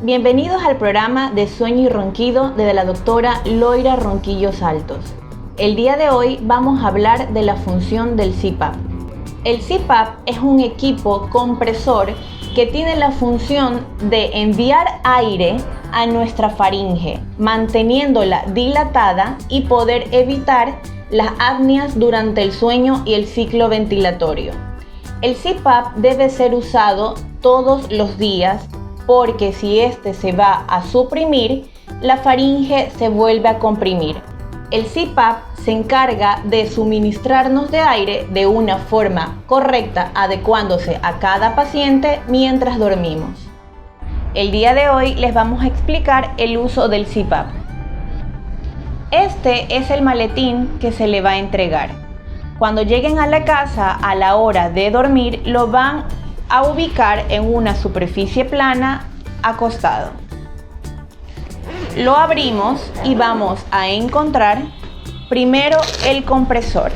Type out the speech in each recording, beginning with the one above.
Bienvenidos al programa de Sueño y Ronquido de la doctora Loira Ronquillo Saltos. El día de hoy vamos a hablar de la función del CPAP. El CPAP es un equipo compresor que tiene la función de enviar aire a nuestra faringe, manteniéndola dilatada y poder evitar las apneas durante el sueño y el ciclo ventilatorio. El CPAP debe ser usado todos los días porque si este se va a suprimir, la faringe se vuelve a comprimir. El CPAP se encarga de suministrarnos de aire de una forma correcta, adecuándose a cada paciente mientras dormimos. El día de hoy les vamos a explicar el uso del CPAP. Este es el maletín que se le va a entregar. Cuando lleguen a la casa a la hora de dormir, lo van a ubicar en una superficie plana acostado. Lo abrimos y vamos a encontrar primero el compresor.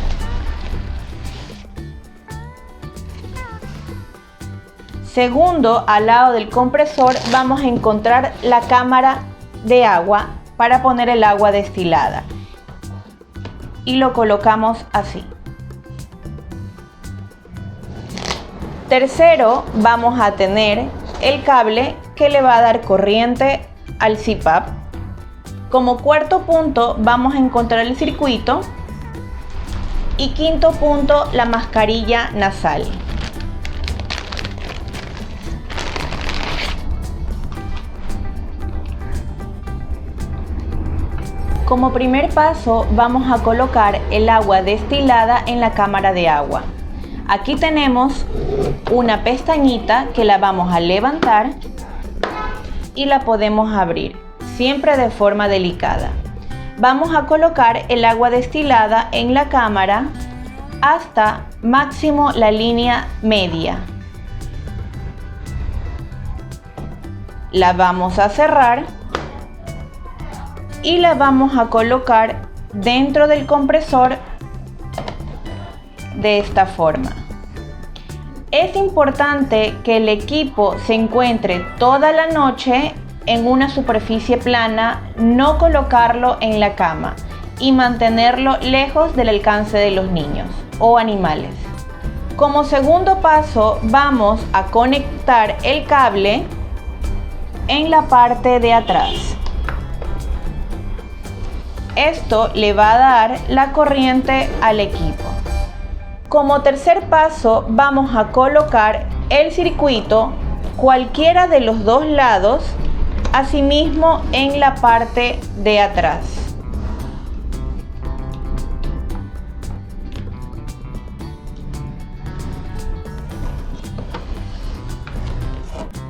Segundo, al lado del compresor vamos a encontrar la cámara de agua para poner el agua destilada y lo colocamos así. Tercero, vamos a tener el cable que le va a dar corriente al CPAP. Como cuarto punto vamos a encontrar el circuito y quinto punto la mascarilla nasal. Como primer paso vamos a colocar el agua destilada en la cámara de agua. Aquí tenemos una pestañita que la vamos a levantar y la podemos abrir, siempre de forma delicada. Vamos a colocar el agua destilada en la cámara hasta máximo la línea media. La vamos a cerrar y la vamos a colocar dentro del compresor de esta forma. Es importante que el equipo se encuentre toda la noche en una superficie plana, no colocarlo en la cama y mantenerlo lejos del alcance de los niños o animales. Como segundo paso vamos a conectar el cable en la parte de atrás. Esto le va a dar la corriente al equipo. Como tercer paso vamos a colocar el circuito cualquiera de los dos lados, asimismo en la parte de atrás.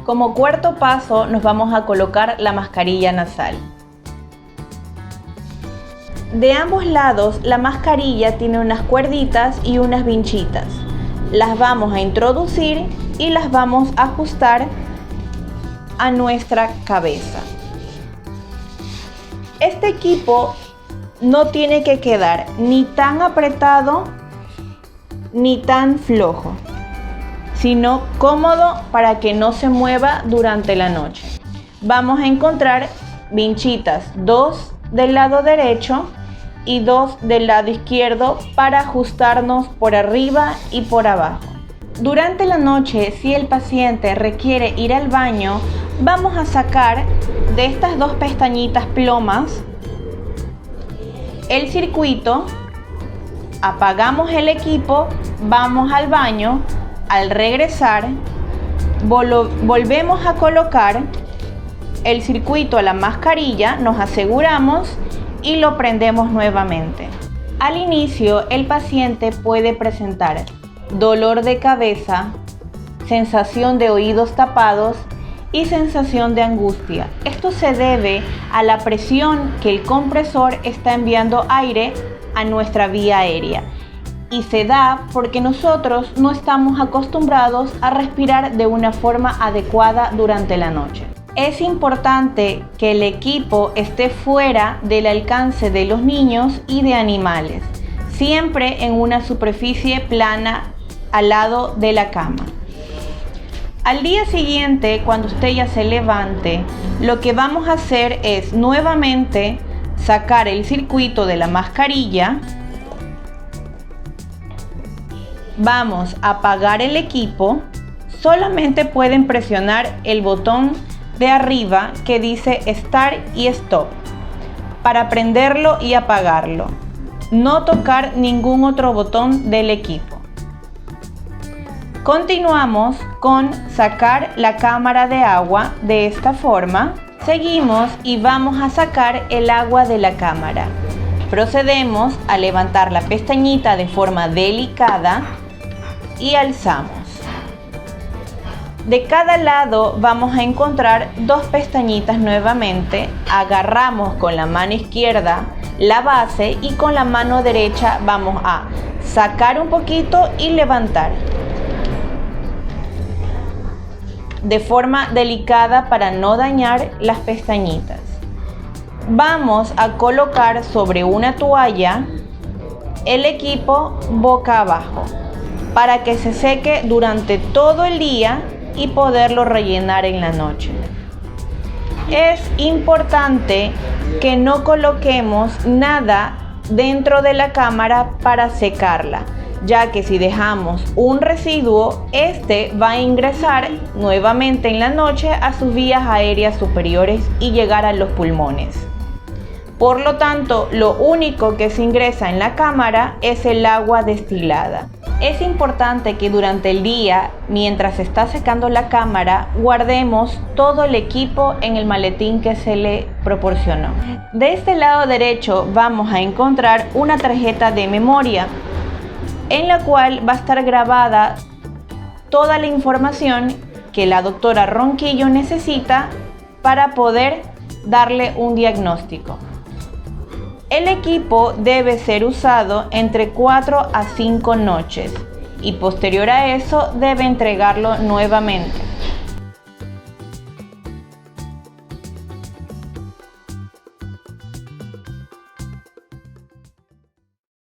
Como cuarto paso nos vamos a colocar la mascarilla nasal. De ambos lados la mascarilla tiene unas cuerditas y unas vinchitas. Las vamos a introducir y las vamos a ajustar a nuestra cabeza. Este equipo no tiene que quedar ni tan apretado ni tan flojo, sino cómodo para que no se mueva durante la noche. Vamos a encontrar vinchitas, 2 del lado derecho y 2 del lado izquierdo para ajustarnos por arriba y por abajo. Durante la noche, si el paciente requiere ir al baño, vamos a sacar de estas dos pestañitas plomas el circuito, apagamos el equipo, vamos al baño, al regresar volvemos a colocar el circuito a la mascarilla, nos aseguramos y lo prendemos nuevamente. Al inicio, el paciente puede presentar dolor de cabeza, sensación de oídos tapados y sensación de angustia. Esto se debe a la presión que el compresor está enviando aire a nuestra vía aérea y se da porque nosotros no estamos acostumbrados a respirar de una forma adecuada durante la noche. Es importante que el equipo esté fuera del alcance de los niños y de animales, siempre en una superficie plana al lado de la cama. Al día siguiente, cuando usted ya se levante, lo que vamos a hacer es nuevamente sacar el circuito de la mascarilla. Vamos a apagar el equipo. Solamente pueden presionar el botón de arriba que dice Start y Stop para prenderlo y apagarlo. No tocar ningún otro botón del equipo. Continuamos con sacar la cámara de agua de esta forma. Seguimos y vamos a sacar el agua de la cámara. Procedemos a levantar la pestañita de forma delicada y alzamos. De cada lado vamos a encontrar dos pestañitas nuevamente. Agarramos con la mano izquierda la base y con la mano derecha vamos a sacar un poquito y levantar de forma delicada para no dañar las pestañitas. Vamos a colocar sobre una toalla el equipo boca abajo para que se seque durante todo el día y poderlo rellenar en la noche. Es importante que no coloquemos nada dentro de la cámara para secarla, ya que si dejamos un residuo, este va a ingresar nuevamente en la noche a sus vías aéreas superiores y llegar a los pulmones. Por lo tanto, lo único que se ingresa en la cámara es el agua destilada. Es importante que durante el día, mientras se está secando la cámara, guardemos todo el equipo en el maletín que se le proporcionó. De este lado derecho vamos a encontrar una tarjeta de memoria, en la cual va a estar grabada toda la información que la doctora Ronquillo necesita para poder darle un diagnóstico. El equipo debe ser usado entre 4 a 5 noches y posterior a eso debe entregarlo nuevamente.